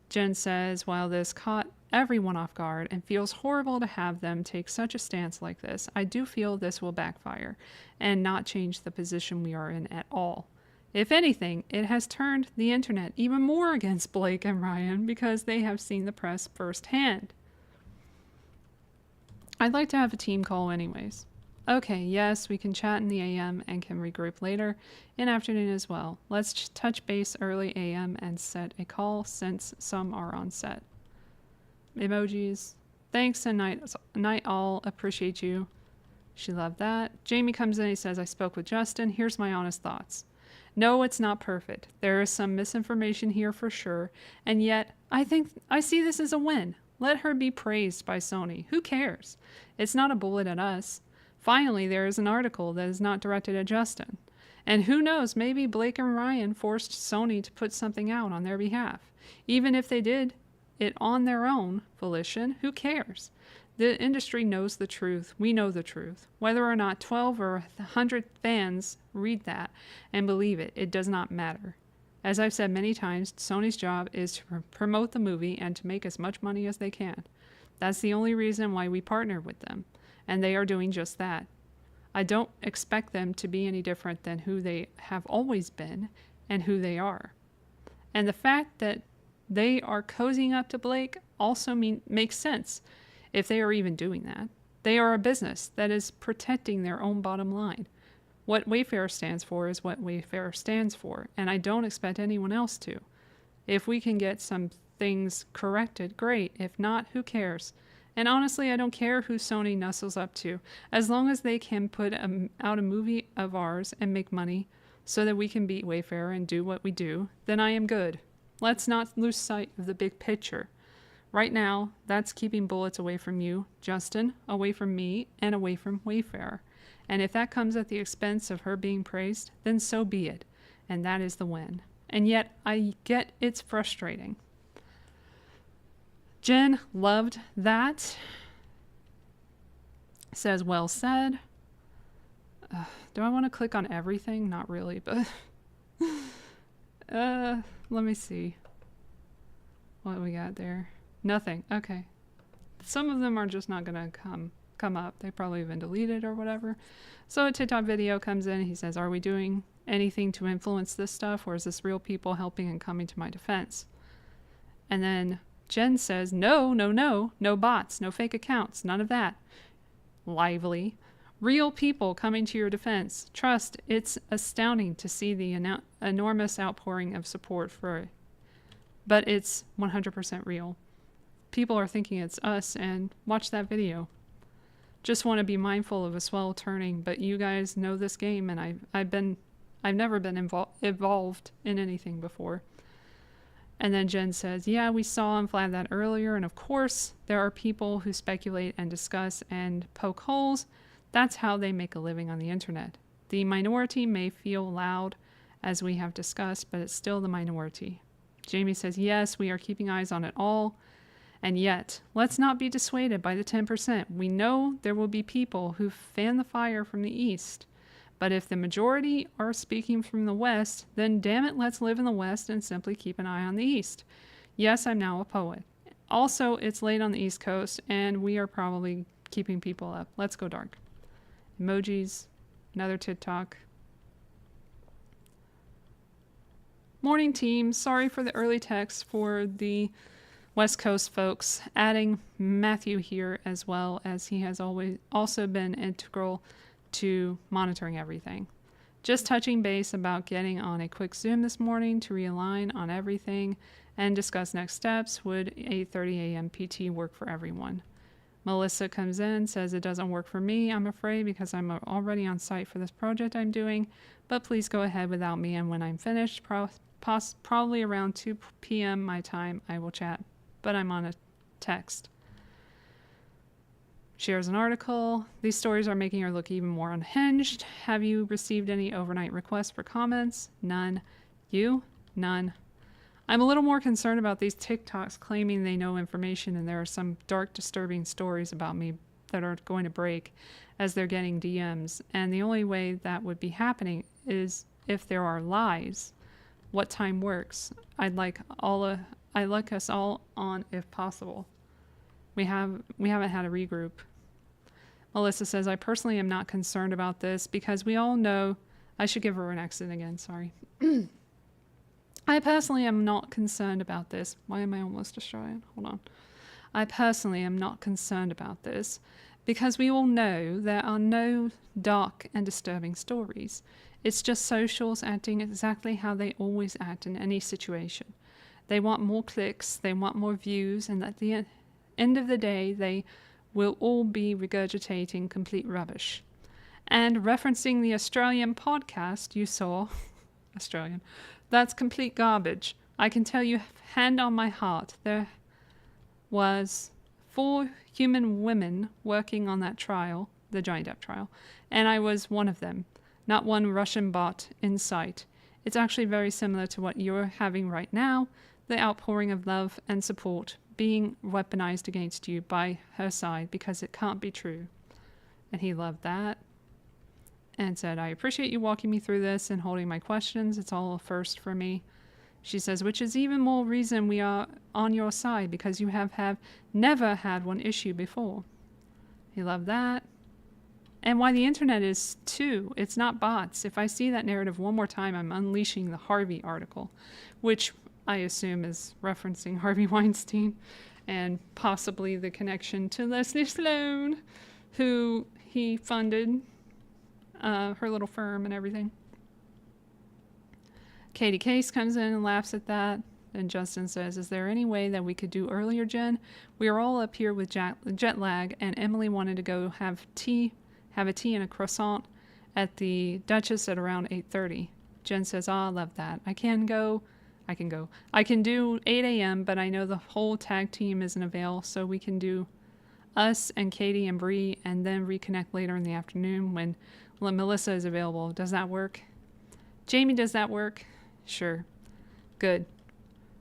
Jen says, while this caught everyone off guard and feels horrible to have them take such a stance like this, I do feel this will backfire and not change the position we are in at all. If anything, it has turned the internet even more against Blake and Ryan because they have seen the press firsthand. I'd like to have a team call anyways. Okay, yes, we can chat in the AM and can regroup later in afternoon as well. Let's touch base early AM and set a call since some are on set. Emojis. Thanks and night all. Appreciate you. She loved that. Jamie comes in. He says, I spoke with Justin. Here's my honest thoughts. No, it's not perfect. There is some misinformation here for sure. And yet, I think I see this as a win. Let her be praised by Sony. Who cares? It's not a bullet at us. Finally, there is an article that is not directed at Justin. And who knows, maybe Blake and Ryan forced Sony to put something out on their behalf. Even if they did it on their own volition, who cares? The industry knows the truth. We know the truth. Whether or not 12 or 100 fans read that and believe it, it does not matter. As I've said many times, Sony's job is to promote the movie and to make as much money as they can. That's the only reason why we partner with them, and they are doing just that. I don't expect them to be any different than who they have always been and who they are. And the fact that they are cozying up to Blake also makes sense. If they are even doing that, they are a business that is protecting their own bottom line. What Wayfarer stands for is what Wayfarer stands for, and I don't expect anyone else to. If we can get some things corrected, great. If not, who cares? And honestly, I don't care who Sony nuzzles up to, as long as they can put out a movie of ours and make money so that we can beat Wayfarer and do what we do, then I am good. Let's not lose sight of the big picture. Right now, that's keeping bullets away from you, Justin, away from me, and away from Wayfarer. And if that comes at the expense of her being praised, then so be it. And that is the win. And yet, I get it's frustrating. Jen loved that. Says, well said. Do I want to click on everything? Not really, but... let me see. What we got there. Nothing. Okay. Some of them are just not going to come up. They probably have been deleted or whatever. So a TikTok video comes in. He says, are we doing anything to influence this stuff? Or is this real people helping and coming to my defense? And then Jen says, no bots, no fake accounts, none of that. Lively. Real people coming to your defense. Trust, it's astounding to see the enormous outpouring of support for it. But it's 100% real. People are thinking it's us, and watch that video. Just want to be mindful of a swell turning, but you guys know this game, and I've never been involved in anything before. And then Jen says, yeah, we saw and flagged that earlier, and of course, there are people who speculate and discuss and poke holes. That's how they make a living on the internet. The minority may feel loud, as we have discussed, but it's still the minority. Jamie says, yes, we are keeping eyes on it all. And yet, let's not be dissuaded by the 10%. We know there will be people who fan the fire from the east. But if the majority are speaking from the west, then damn it, let's live in the west and simply keep an eye on the east. Yes, I'm now a poet. Also, it's late on the east coast, and we are probably keeping people up. Let's go dark. Emojis, another TikTok. Morning team, sorry for the early text for the West Coast folks, adding Matthew here as well, as he has always also been integral to monitoring everything. Just touching base about getting on a quick Zoom this morning to realign on everything and discuss next steps. Would 8:30 a.m. PT work for everyone? Melissa comes in, says it doesn't work for me, I'm afraid, because I'm already on site for this project I'm doing, but please go ahead without me, and when I'm finished, probably around 2 p.m. my time, I will chat, but I'm on a text. Shares an article. These stories are making her look even more unhinged. Have you received any overnight requests for comments? None. You? None. I'm a little more concerned about these TikToks claiming they know information, and there are some dark, disturbing stories about me that are going to break as they're getting DMs. And the only way that would be happening is if there are lies. What time works? I'd like us all on if possible. We haven't had a regroup. Melissa says, I personally am not concerned about this because we all know. I should give her an exit again, sorry. I personally am not concerned about this. Why am I almost Australian? Hold on. I personally am not concerned about this because we all know there are no dark and disturbing stories. It's just socials acting exactly how they always act in any situation. They want more clicks, they want more views, and at the end of the day, they will all be regurgitating complete rubbish. And referencing the Australian podcast you saw, Australian, that's complete garbage. I can tell you, hand on my heart, there was 4 human women working on that trial, the Johnny Depp trial, and I was one of them. Not one Russian bot in sight. It's actually very similar to what you're having right now, the outpouring of love and support being weaponized against you by her side because it can't be true. And he loved that and said, I appreciate you walking me through this and holding my questions. It's all a first for me. She says, which is even more reason we are on your side because you have never had one issue before. He loved that. And why the internet is too. It's not bots. If I see that narrative one more time, I'm unleashing the Harvey article, which I assume is referencing Harvey Weinstein and possibly the connection to Leslie Sloan, who he funded her little firm and everything. Katie Case comes in and laughs at that. And Justin says, is there any way that we could do earlier, Jen? We are all up here with jet lag, and Emily wanted to go have a tea and a croissant at the Duchess at around 8:30. Jen says, I love that. I can do 8 a.m., but I know the whole tag team isn't available, so we can do us and Katie and Bree and then reconnect later in the afternoon when Melissa is available. Does that work? Jamie, does that work? Sure. Good.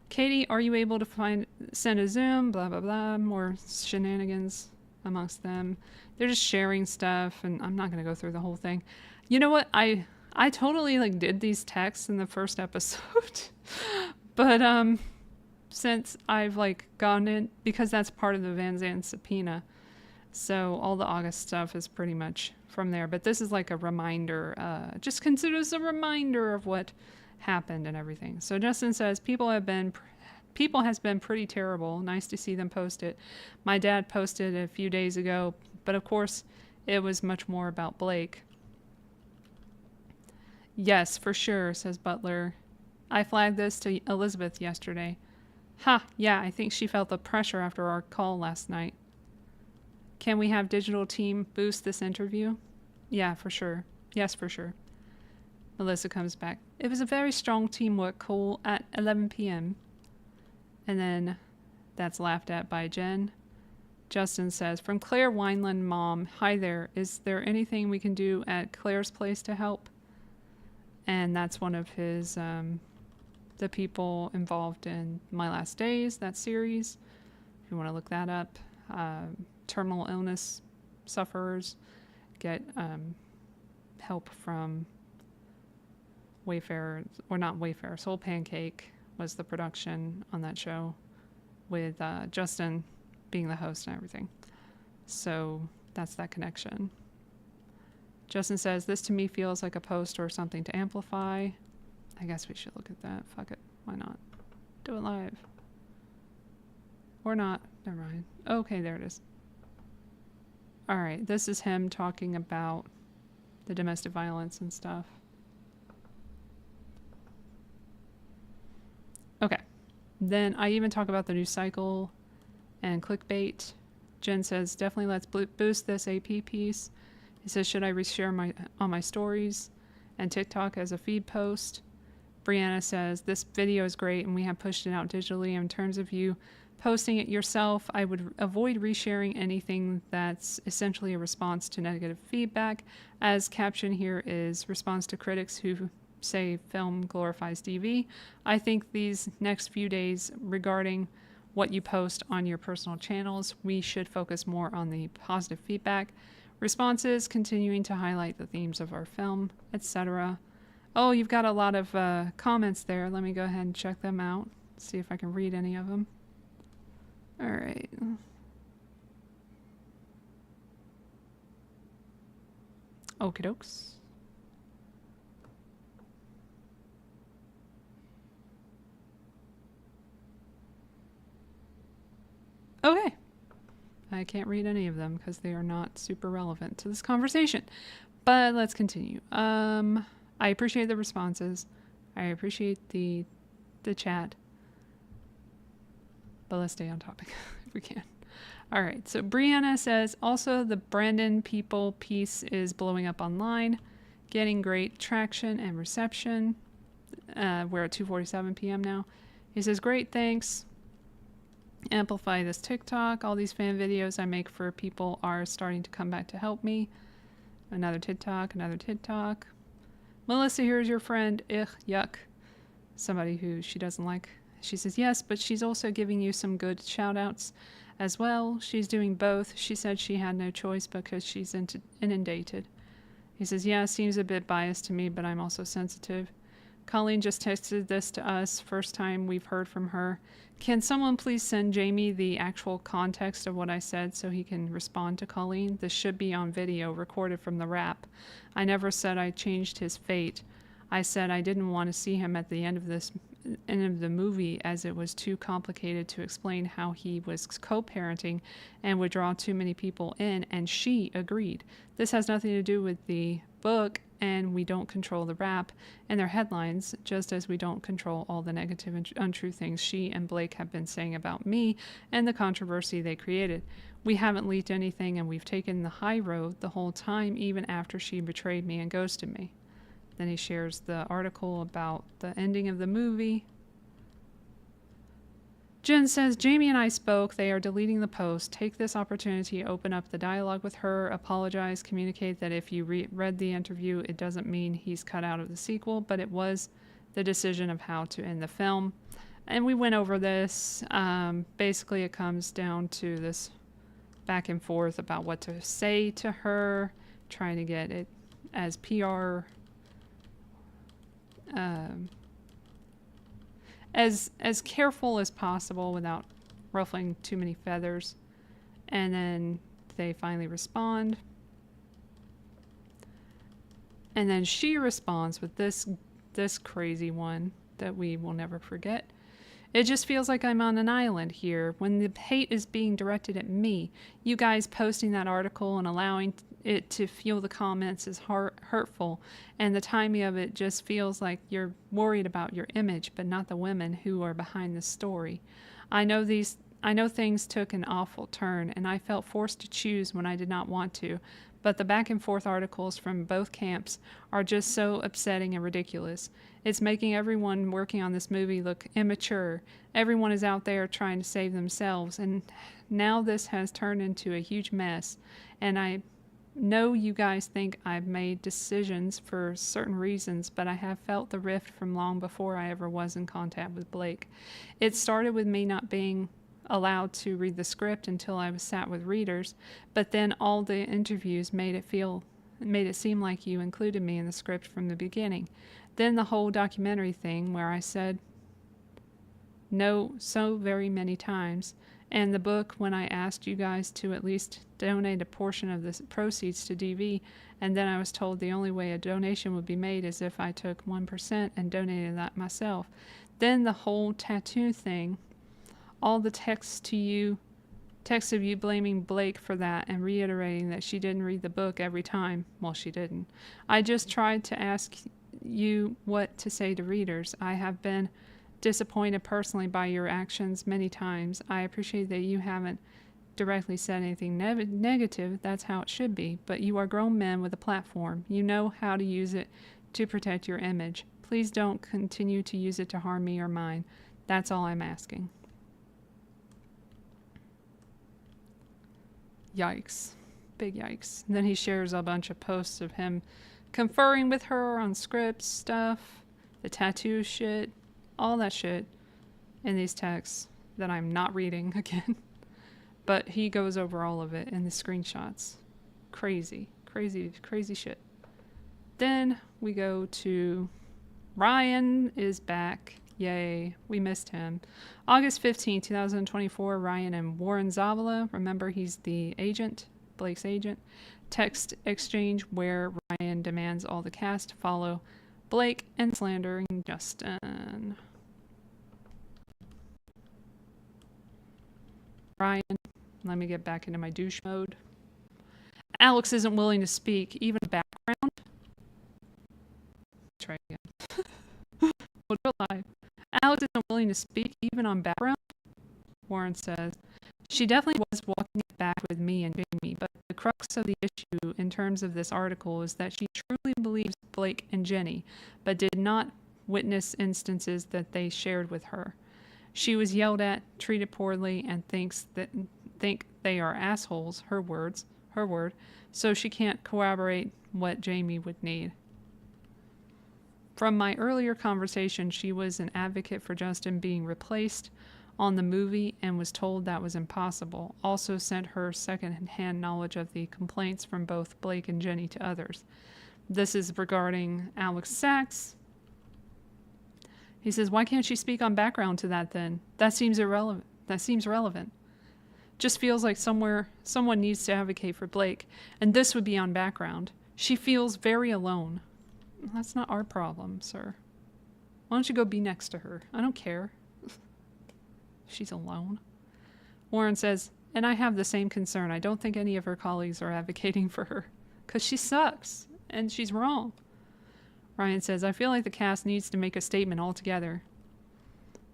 Katie, are you able to send a Zoom? Blah, blah, blah. More shenanigans amongst them. They're just sharing stuff, and I'm not going to go through the whole thing. You know what? I totally did these texts in the first episode. But since I've gone in, because that's part of the Van Zandt subpoena, so all the August stuff is pretty much from there. But this is a reminder, just consider this a reminder of what happened and everything. So Justin says, people has been pretty terrible. Nice to see them post it. My dad posted it a few days ago, but of course it was much more about Blake. Yes, for sure, says Butler. I flagged this to Elizabeth yesterday. Ha, yeah, I think she felt the pressure after our call last night. Can we have digital team boost this interview? Yeah, for sure. Yes, for sure. Melissa comes back. It was a very strong teamwork call at 11 p.m. And then that's laughed at by Jen. Justin says, from Claire Wineland mom, hi there. Is there anything we can do at Claire's place to help? And that's one of his, the people involved in My Last Days, that series. you want to look that up. Terminal illness sufferers get help from Wayfarer, or not Wayfarer, Soul Pancake was the production on that show, with Justin being the host and everything. So that's that connection. Justin says, this to me feels like a post or something to amplify. I guess we should look at that. Fuck it. Why not? Do it live. Or not. Never mind. Okay, there it is. All right. This is him talking about the domestic violence and stuff. Okay. Then I even talk about the news cycle and clickbait. Jen says, definitely let's boost this AP piece. He says, should I reshare on my stories and TikTok as a feed post? Brianna says, this video is great and we have pushed it out digitally. In terms of you posting it yourself, I would avoid resharing anything that's essentially a response to negative feedback, as caption here is response to critics who say film glorifies DV. I think these next few days regarding what you post on your personal channels, we should focus more on the positive feedback responses, continuing to highlight the themes of our film, etc. Oh, you've got a lot of comments there. Let me go ahead and check them out. See if I can read any of them. All right. Okie dokes. Okay. I can't read any of them because they are not super relevant to this conversation. But let's continue. I appreciate the responses. I appreciate the chat. But let's stay on topic if we can. All right. So Brianna says, also the Brandon People piece is blowing up online, getting great traction and reception. We're at 2:47 p.m. now. He says, great, thanks. Amplify this TikTok. All these fan videos I make for people are starting to come back to help me. Another TikTok, another TikTok. Melissa, here's your friend. Ugh, yuck. Somebody who she doesn't like. She says, yes, but she's also giving you some good shout outs as well. She's doing both. She said she had no choice because she's inundated. He says, yeah, seems a bit biased to me, but I'm also sensitive. Colleen just texted this to us. First time we've heard from her. Can someone please send Jamie the actual context of what I said so he can respond to Colleen? This should be on video, recorded from the rap. I never said I changed his fate. I said I didn't want to see him at the end of the movie, as it was too complicated to explain how he was co-parenting and would draw too many people in, and she agreed. This has nothing to do with the book, and we don't control the rap and their headlines, just as we don't control all the negative and untrue things she and Blake have been saying about me and the controversy they created. We haven't leaked anything, and we've taken the high road the whole time, even after she betrayed me and ghosted me. Then he shares the article about the ending of the movie. Jen says, Jamie and I spoke. They are deleting the post. Take this opportunity, open up the dialogue with her, apologize, communicate that if you read the interview, it doesn't mean he's cut out of the sequel, but it was the decision of how to end the film. And we went over this. Basically, it comes down to this back and forth about what to say to her, trying to get it as PR as careful as possible without ruffling too many feathers. And then they finally respond. And then she responds with this crazy one that we will never forget. It just feels like I'm on an island here when the hate is being directed at me. You guys posting that article and allowing it to fuel the comments is hurtful, and the timing of it just feels like you're worried about your image, but not the women who are behind the story. I know things took an awful turn, and I felt forced to choose when I did not want to, but the back and forth articles from both camps are just so upsetting and ridiculous. It's making everyone working on this movie look immature. Everyone is out there trying to save themselves, and now this has turned into a huge mess. And I know you guys think I've made decisions for certain reasons, but I have felt the rift from long before I ever was in contact with Blake. It started with me not being allowed to read the script until I was sat with readers, but then all the interviews made it seem like you included me in the script from the beginning. Then the whole documentary thing where I said no so very many times, and the book when I asked you guys to at least donate a portion of the proceeds to DV, and then I was told the only way a donation would be made is if I took 1% and donated that myself. Then the whole tattoo thing, all the texts of you blaming Blake for that and reiterating that she didn't read the book every time. Well, she didn't. I just tried to ask you what to say to readers. I have been disappointed personally by your actions many times. I appreciate that you haven't directly said anything negative. That's how it should be. But you are grown men with a platform. You know how to use it to protect your image. Please don't continue to use it to harm me or mine. That's all I'm asking. Yikes. Big yikes. And then he shares a bunch of posts of him conferring with her on scripts stuff, the tattoo shit, all that shit in these texts that I'm not reading again. But he goes over all of it in the screenshots. Crazy, crazy, crazy shit. Then we go to Ryan is back. Yay, we missed him. August 15, 2024, Ryan and Warren Zavala, remember he's the agent, Blake's agent, text exchange where Ryan demands all the cast to follow Blake and slandering Justin. Ryan, let me get back into my douche mode. Alex isn't willing to speak, even background. Try again. We'll go live. Alex isn't willing to speak, even on background. Warren says, she definitely was walking it back with me and Jamie, but the crux of the issue in terms of this article is that she truly believes Blake and Jenny, but did not witness instances that they shared with her. She was yelled at, treated poorly, and think they are assholes, her word, so she can't corroborate what Jamie would need. From my earlier conversation, she was an advocate for Justin being replaced on the movie and was told that was impossible. Also sent her second-hand knowledge of the complaints from both Blake and Jenny to others. This is regarding Alex Sachs. He says, why can't she speak on background to that then? That seems irrelevant. That seems relevant. Just feels like someone needs to advocate for Blake, and this would be on background. She feels very alone. That's not our problem, sir. Why don't you go be next to her? I don't care. She's alone. Warren says, and I have the same concern. I don't think any of her colleagues are advocating for her, because she sucks, and she's wrong. Ryan says, I feel like the cast needs to make a statement altogether.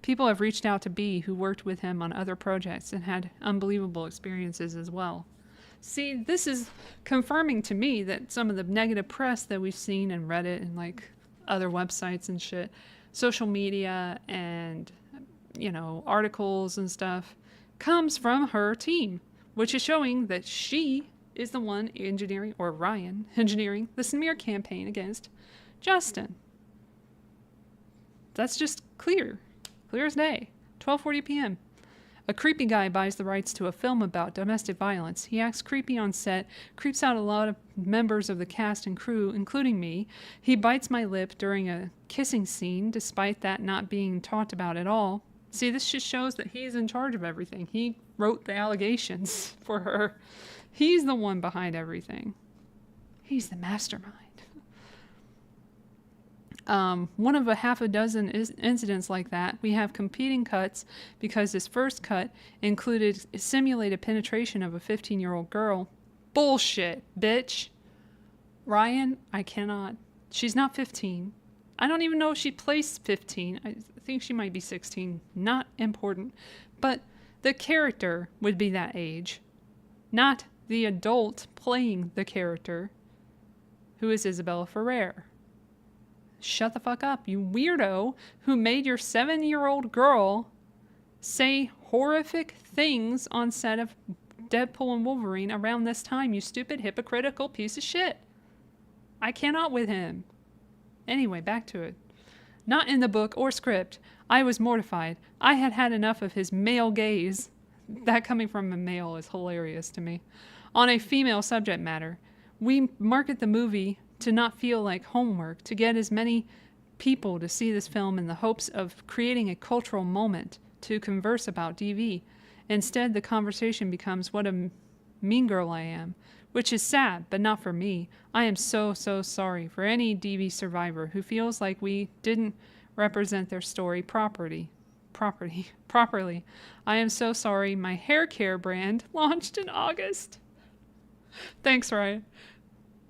People have reached out to B, who worked with him on other projects and had unbelievable experiences as well. See, this is confirming to me that some of the negative press that we've seen in Reddit and like other websites and shit, social media and, you know, articles and stuff, comes from her team, which is showing that she is the one engineering, or Ryan, engineering the smear campaign against Justin. That's just clear as day. 12:40 p.m. A creepy guy buys the rights to a film about domestic violence. He acts creepy on set, creeps out a lot of members of the cast and crew, including me. He bites my lip during a kissing scene, despite that not being talked about at all. See, this just shows that he's in charge of everything. He wrote the allegations for her. He's the one behind everything. He's the mastermind. One of a half a dozen incidents like that. We have competing cuts because this first cut included simulated penetration of a 15-year-old girl. Bullshit, bitch. Ryan, I cannot. She's not 15. I don't even know if she plays 15. I think she might be 16. Not important. But the character would be that age. Not the adult playing the character, who is Isabella Ferrer. Shut the fuck up, you weirdo who made your 7-year-old girl say horrific things on set of Deadpool and Wolverine around this time, you stupid, hypocritical piece of shit. I cannot with him. Anyway, back to it. Not in the book or script. I was mortified. I had had enough of his male gaze. that coming from a male is hilarious to me. On a female subject matter, we market the movie to not feel like homework, to get as many people to see this film in the hopes of creating a cultural moment to converse about DV. Instead, the conversation becomes what a mean girl I am, which is sad, but not for me. I am so sorry for any DV survivor who feels like we didn't represent their story properly. I am so sorry my hair care brand launched in August. Thanks, Ryan.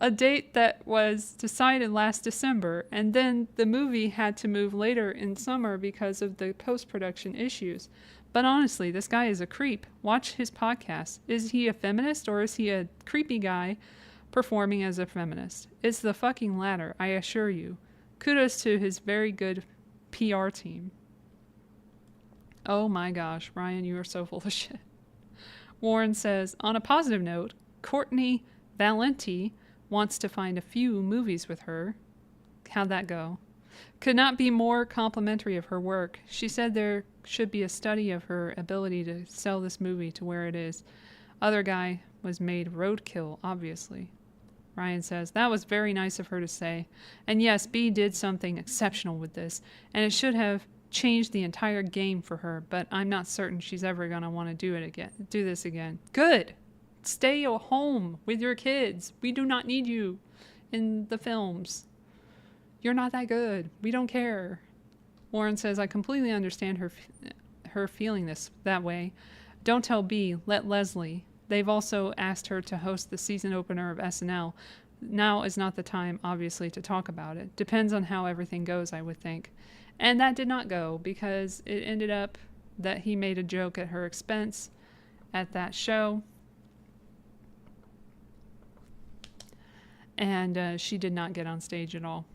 A date that was decided last December, and then the movie had to move later in summer because of the post-production issues. But honestly, this guy is a creep. Watch his podcast. Is he a feminist or is he a creepy guy performing as a feminist? It's the fucking latter, I assure you. Kudos to his very good PR team. Oh my gosh, Ryan, you are so full of shit. Warren says, on a positive note, Courtney Valenti wants to find a few movies with her. How'd that go? Could not be more complimentary of her work. She said there should be a study of her ability to sell this movie to where it is. Other guy was made roadkill, obviously. Ryan says, that was very nice of her to say. And yes, B did something exceptional with this, and it should have changed the entire game for her, but I'm not certain she's ever going to want to do this again. Good! Stay home with your kids. We do not need you in the films. You're not that good. We don't care. Warren says, I completely understand her feeling that way. Don't tell B, let Leslie. They've also asked her to host the season opener of SNL. Now is not the time, obviously, to talk about it. Depends on how everything goes, I would think. And that did not go because it ended up that he made a joke at her expense at that show. And she did not get on stage at all.